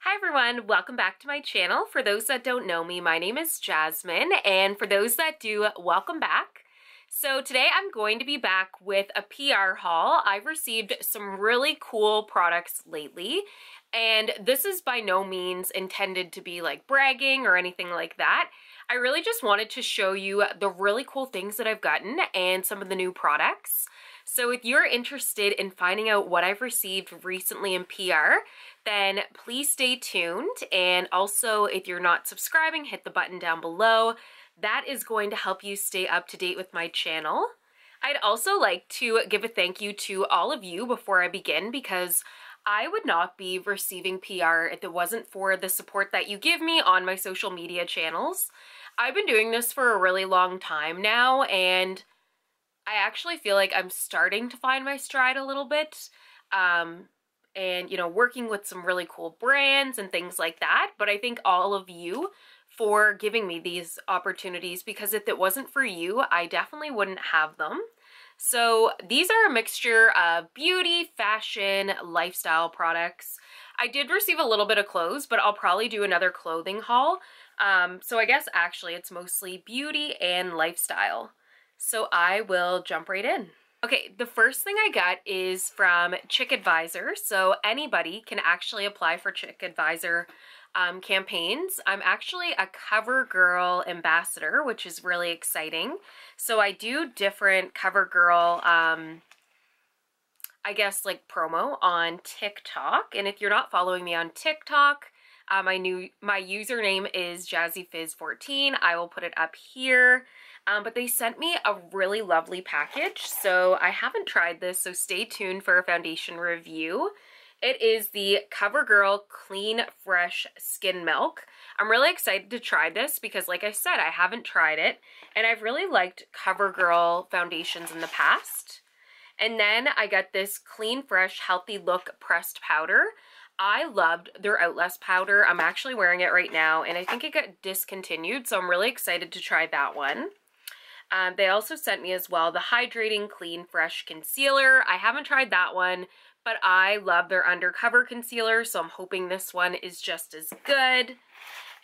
Hi everyone, welcome back to my channel. For those that don't know me, my name is Jasmine, and for those that do, welcome back. So today I'm going to be back with a PR haul. I've received some really cool products lately, and this is by no means intended to be like bragging or anything like that. I really just wanted to show you the really cool things that I've gotten and some of the new products. So if you're interested in finding out what I've received recently in PR, then please stay tuned. And also, if you're not subscribing, hit the button down below. That is going to help you stay up to date with my channel. I'd also like to give a thank you to all of you before I begin, because I would not be receiving PR if it wasn't for the support that you give me on my social media channels. I've been doing this for a really long time now, and I actually feel like I'm starting to find my stride a little bit. And, you know, working with some really cool brands and things like that. But I thank all of you for giving me these opportunities, because if it wasn't for you, I definitely wouldn't have them. So these are a mixture of beauty, fashion, lifestyle products. I did receive a little bit of clothes, but I'll probably do another clothing haul. So I guess actually it's mostly beauty and lifestyle. So I will jump right in. Okay, the first thing I got is from Chick Advisor. So anybody can actually apply for Chick Advisor campaigns. I'm actually a Covergirl ambassador, which is really exciting. So I do different Covergirl, I guess like promo on TikTok. And if you're not following me on TikTok, my username is JazzyFizz14. I will put it up here. But they sent me a really lovely package, so I haven't tried this, so stay tuned for a foundation review. It is the Covergirl Clean Fresh Skin Milk. I'm really excited to try this because, like I said, I haven't tried it, and I've really liked Covergirl foundations in the past. And then I got this Clean Fresh Healthy Look Pressed Powder. I loved their Outlast powder. I'm actually wearing it right now, and I think it got discontinued, so I'm really excited to try that one. They also sent me as well the Hydrating Clean Fresh Concealer. I haven't tried that one, but I love their Undercover Concealer, so I'm hoping this one is just as good.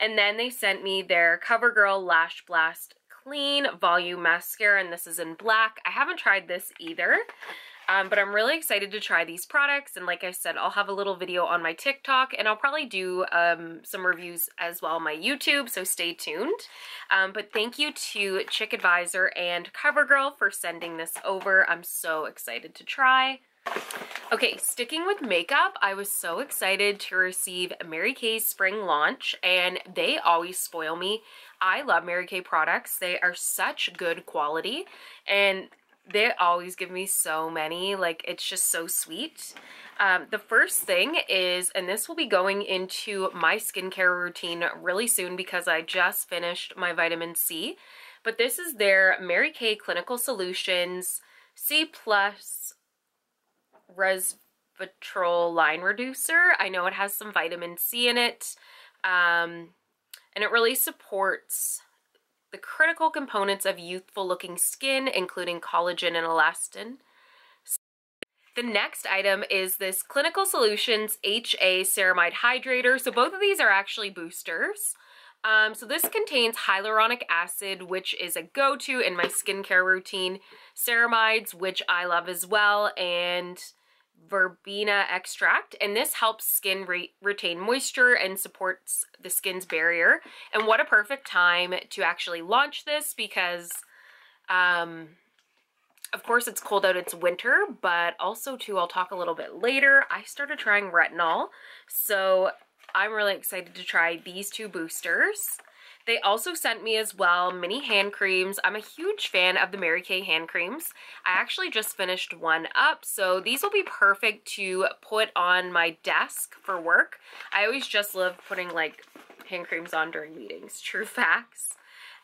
And then they sent me their CoverGirl Lash Blast Clean Volume Mascara, and this is in black. I haven't tried this either. But I'm really excited to try these products, and like I said, I'll have a little video on my TikTok, and I'll probably do some reviews as well on my YouTube, so stay tuned. But thank you to Chick Advisor and Covergirl for sending this over. I'm so excited to try. Okay, sticking with makeup, I was so excited to receive Mary Kay's spring launch, and they always spoil me. I love Mary Kay products. They are such good quality, and they always give me so many, like it's just so sweet. The first thing is, and this will be going into my skincare routine really soon because I just finished my vitamin C, but this is their Mary Kay Clinical Solutions C+ Resveratrol Line Reducer. I know it has some vitamin C in it, and it really supports the critical components of youthful looking skin, including collagen and elastin. The next item is this Clinical Solutions HA Ceramide Hydrator. So both of these are actually boosters. So this contains hyaluronic acid, which is a go-to in my skincare routine, ceramides, which I love as well, and verbena extract, and this helps skin retain moisture and supports the skin's barrier. And what a perfect time to actually launch this, because of course it's cold out, it's winter, but also too, I'll talk a little bit later, I started trying retinol, so I'm really excited to try these two boosters. They also sent me as well mini hand creams. I'm a huge fan of the Mary Kay hand creams. I actually just finished one up, so these will be perfect to put on my desk for work. I always just love putting like hand creams on during meetings, true facts.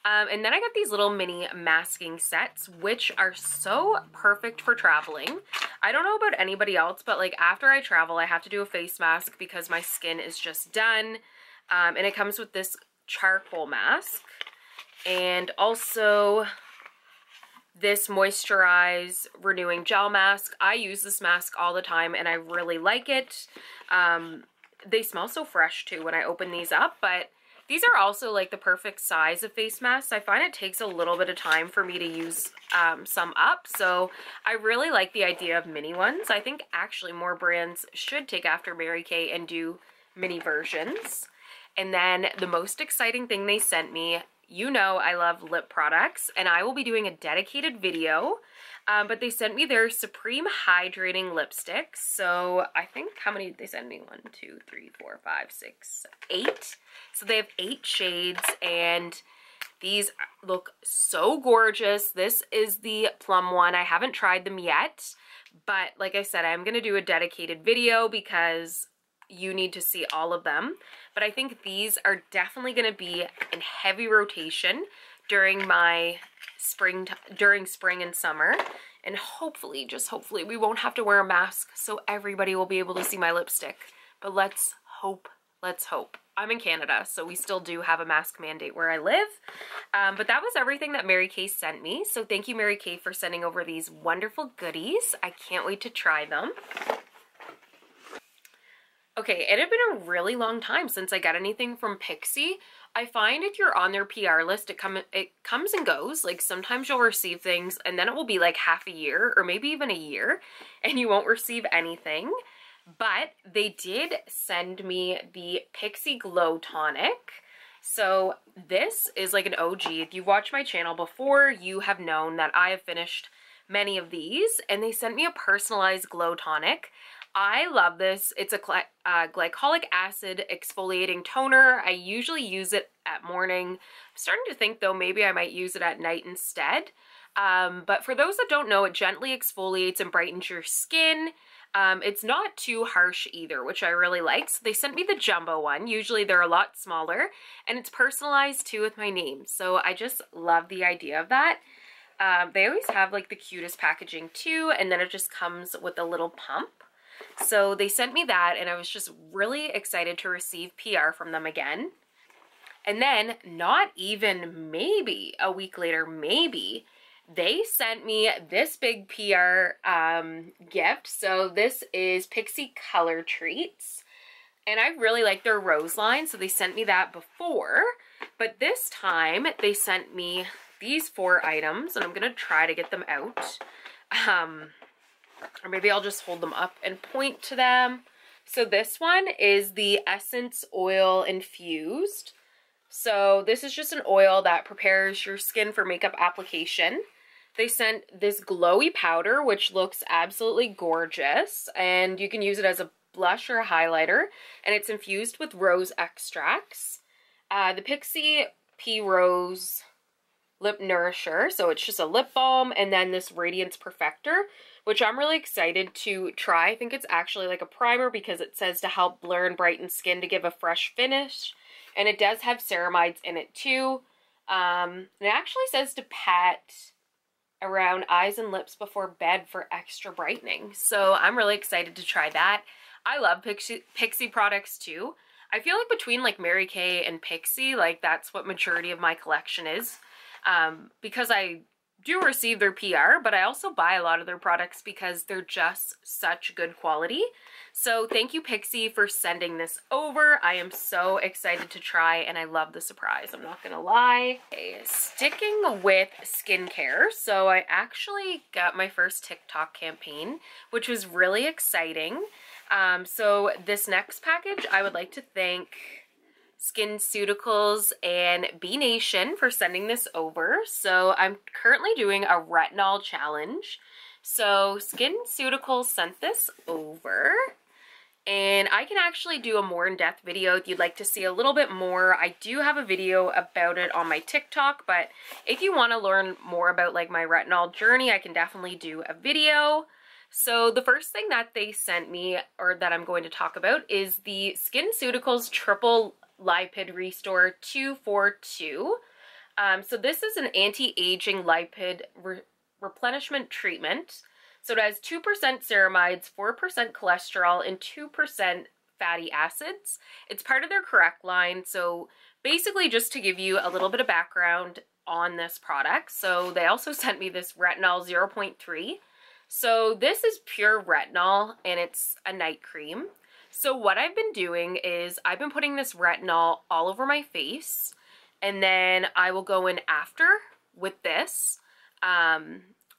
And then I got these little mini masking sets, which are so perfect for traveling. I don't know about anybody else, but like after I travel, I have to do a face mask because my skin is just done. And it comes with this charcoal mask, and also this Moisturize Renewing Gel Mask. I use this mask all the time and I really like it. they smell so fresh too when I open these up, but these are also like the perfect size of face masks. I find it takes a little bit of time for me to use some up, so I really like the idea of mini ones. I think actually more brands should take after Mary Kay and do mini versions. And then the most exciting thing they sent me, you know I love lip products, and I will be doing a dedicated video, but they sent me their Supreme Hydrating lipsticks. So I think, how many did they send me? 1, 2, 3, 4, 5, 6, 8. So they have 8 shades, and these look so gorgeous. This is the plum one. I haven't tried them yet, but like I said, I'm going to do a dedicated video because you need to see all of them. But I think these are definitely going to be in heavy rotation during my spring and summer. And hopefully, just hopefully, we won't have to wear a mask so everybody will be able to see my lipstick. But let's hope, let's hope. I'm in Canada, so we still do have a mask mandate where I live. But that was everything that Mary Kay sent me. So thank you, Mary Kay, for sending over these wonderful goodies. I can't wait to try them. Okay, it had been a really long time since I got anything from Pixie. I find if you're on their PR list, it comes and goes. Like sometimes you'll receive things and then it will be like half a year or maybe even a year and you won't receive anything. But they did send me the Pixie Glow Tonic. So this is like an OG. If you've watched my channel before, you have known that I have finished many of these, and they sent me a personalized glow tonic. I love this. It's a glycolic acid exfoliating toner. I usually use it at morning. I'm starting to think though maybe I might use it at night instead. But for those that don't know, it gently exfoliates and brightens your skin. It's not too harsh either, which I really like. So they sent me the jumbo one. Usually they're a lot smaller, and it's personalized too with my name. So I just love the idea of that. They always have like the cutest packaging too, and then it just comes with a little pump. So they sent me that, and I was just really excited to receive PR from them again. And then not even maybe a week later, maybe, they sent me this big PR gift. So this is Pixie Color Treats, and I really like their rose line, so they sent me that before. But this time they sent me these 4 items, and I'm gonna try to get them out. Or maybe I'll just hold them up and point to them. So this one is the Essence Oil Infused. So this is just an oil that prepares your skin for makeup application. They sent this glowy powder, which looks absolutely gorgeous, and you can use it as a blush or a highlighter, and it's infused with rose extracts. The Pixie Pea Rose Lip Nourisher, so it's just a lip balm, and then this Radiance Perfector, which I'm really excited to try. I think it's actually like a primer because it says to help blur and brighten skin to give a fresh finish, and it does have ceramides in it too. It actually says to pat around eyes and lips before bed for extra brightening. So I'm really excited to try that. I love Pixie products too. I feel like between like Mary Kay and Pixie, like that's what majority of my collection is. Because I do receive their PR, but I also buy a lot of their products because they're just such good quality. So thank you, Pixie, for sending this over. I am so excited to try, and I love the surprise, I'm not gonna lie. Okay, sticking with skincare, so I actually got my first TikTok campaign, which was really exciting. So this next package, I would like to thank Skinceuticals and B Nation for sending this over. So I'm currently doing a retinol challenge. So Skinceuticals sent this over, and I can actually do a more in-depth video if you'd like to see a little bit more. I do have a video about it on my TikTok, but if you want to learn more about like my retinol journey, I can definitely do a video. So the first thing that they sent me, or that I'm going to talk about, is the Skinceuticals Triple Lipid Restore 242. So this is an anti-aging lipid replenishment treatment. So it has 2% ceramides, 4% cholesterol, and 2% fatty acids. It's part of their Correct line. So basically, just to give you a little bit of background on this product. So they also sent me this retinol 0.3. So this is pure retinol, and it's a night cream. So what I've been doing is I've been putting this retinol all over my face, and then I will go in after with this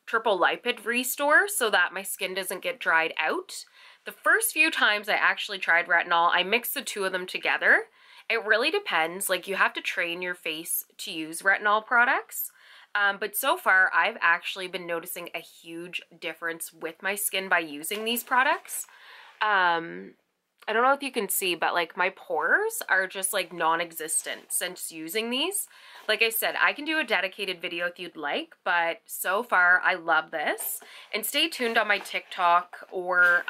triple lipid restore so that my skin doesn't get dried out. The first few times I actually tried retinol, I mixed the two of them together. It really depends. Like, you have to train your face to use retinol products. But so far, I've actually been noticing a huge difference with my skin by using these products. I don't know if you can see, but like my pores are just like non-existent since using these. Like I said, I can do a dedicated video if you'd like, but so far I love this. And stay tuned on my TikTok, or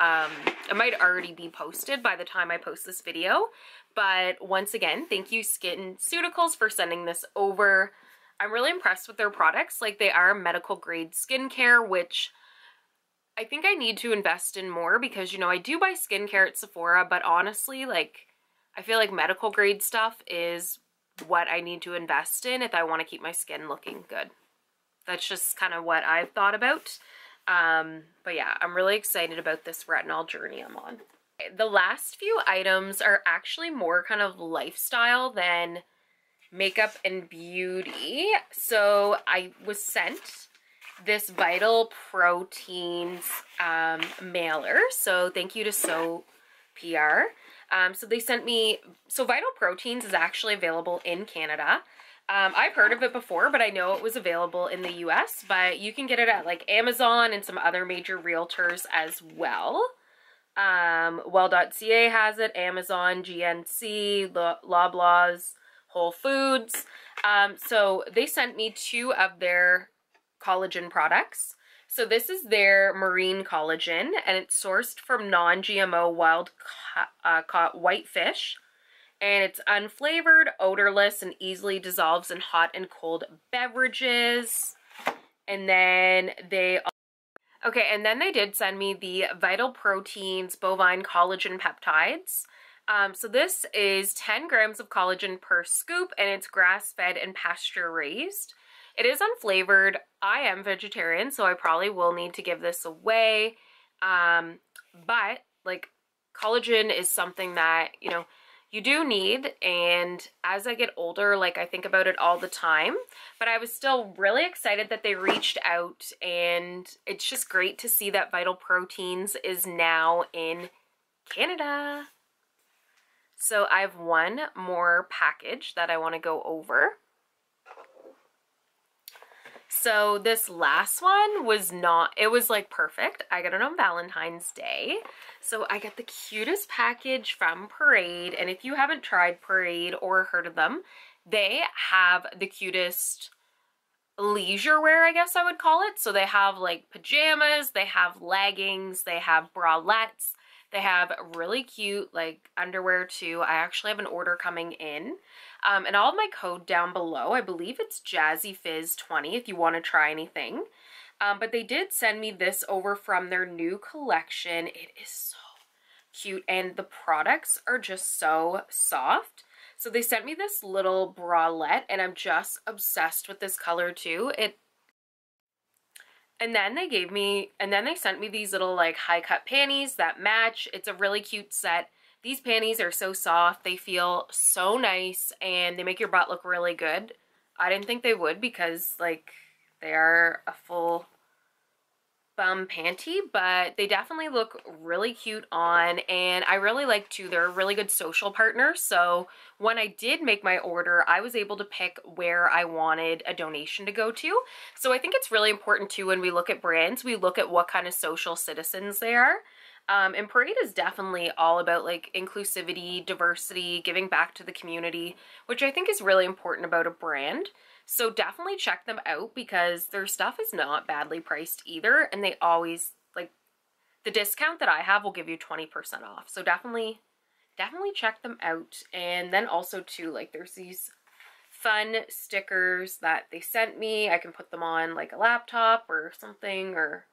it might already be posted by the time I post this video. But once again, thank you Skinceuticals for sending this over. I'm really impressed with their products. Like, they are medical grade skincare, which I think I need to invest in more because, you know, I do buy skincare at Sephora, but honestly, like, I feel like medical grade stuff is what I need to invest in if I want to keep my skin looking good. That's just kind of what I've thought about. But yeah, I'm really excited about this retinol journey I'm on. The last few items are actually more kind of lifestyle than makeup and beauty. So I was sent this Vital Proteins mailer. So thank you to So PR. So they sent me, so Vital Proteins is actually available in Canada. I've heard of it before, but I know it was available in the US, but you can get it at like Amazon and some other major realtors as well. Well.ca has it, Amazon, GNC, Loblaws, Whole Foods. So they sent me 2 of their collagen products. So this is their marine collagen, and it's sourced from non-GMO wild caught white fish, and it's unflavored, odorless, and easily dissolves in hot and cold beverages. And then they did send me the Vital Proteins Bovine Collagen Peptides. So this is 10 grams of collagen per scoop, and it's grass-fed and pasture-raised. It is unflavored. I am vegetarian, so I probably will need to give this away. But like, collagen is something that, you know, you do need, and as I get older, like, I think about it all the time. But I was still really excited that they reached out, and it's just great to see that Vital Proteins is now in Canada. So I have one more package that I want to go over. So this last one was not, it was like perfect. I got it on Valentine's Day. So I got the cutest package from Parade. And if you haven't tried Parade or heard of them, they have the cutest leisure wear, I guess I would call it. So they have like pajamas, they have leggings, they have bralettes, they have really cute like underwear too. I actually have an order coming in. And I'll have my code down below. I believe it's JazzyFizz20 if you want to try anything. But they did send me this over from their new collection. It is so cute, and the products are just so soft. So they sent me this little bralette, and I'm just obsessed with this color too. And then they sent me these little like high cut panties that match. It's a really cute set. These panties are so soft, they feel so nice, and they make your butt look really good. I didn't think they would because, like, they are a full bum panty, but they definitely look really cute on, and I really like too, they're a really good social partner. So when I did make my order, I was able to pick where I wanted a donation to go to. So I think it's really important too, when we look at brands, we look at what kind of social citizens they are. And Parade is definitely all about like inclusivity, diversity, giving back to the community, which I think is really important about a brand. So definitely check them out because their stuff is not badly priced either. And they always, like, the discount that I have will give you 20% off. So definitely check them out. And then also too, like, there's these fun stickers that they sent me. I can put them on like a laptop or something, or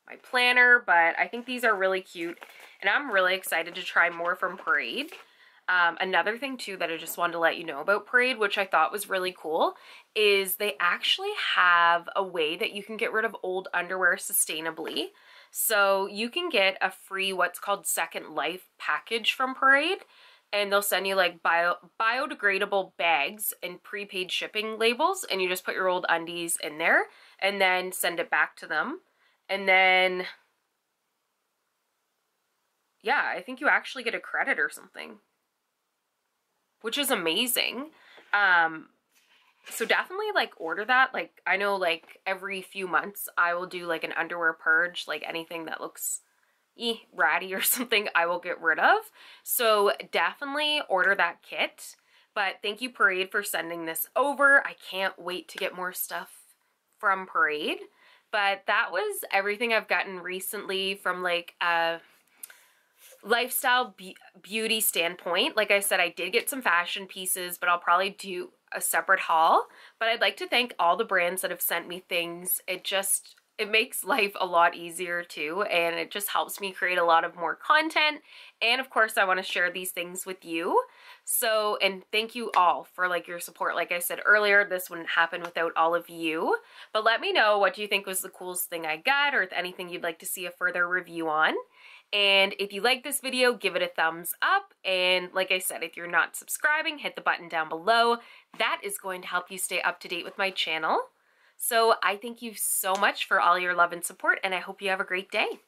my planner, but I think these are really cute, and I'm really excited to try more from Parade. Another thing too that I just wanted to let you know about Parade, which I thought was really cool, is they actually have a way that you can get rid of old underwear sustainably. So you can get a free what's called Second Life package from Parade, and they'll send you like biodegradable bags and prepaid shipping labels, and you just put your old undies in there and then send it back to them. And then, yeah, I think you actually get a credit or something, which is amazing. So definitely like order that. Like I know like every few months I will do like an underwear purge, like anything that looks ratty or something I will get rid of. So definitely order that kit. But thank you Parade for sending this over. I can't wait to get more stuff from Parade. But that was everything I've gotten recently from like a lifestyle beauty standpoint. Like I said, I did get some fashion pieces, but I'll probably do a separate haul. But I'd like to thank all the brands that have sent me things. It makes life a lot easier too, and it just helps me create a lot of more content. And of course, I want to share these things with you. So, and thank you all for like your support. Like I said earlier, this wouldn't happen without all of you. But let me know, what do you think was the coolest thing I got, or if anything you'd like to see a further review on. And if you like this video, give it a thumbs up. And like I said, if you're not subscribing, hit the button down below. That is going to help you stay up to date with my channel. So I thank you so much for all your love and support, and I hope you have a great day.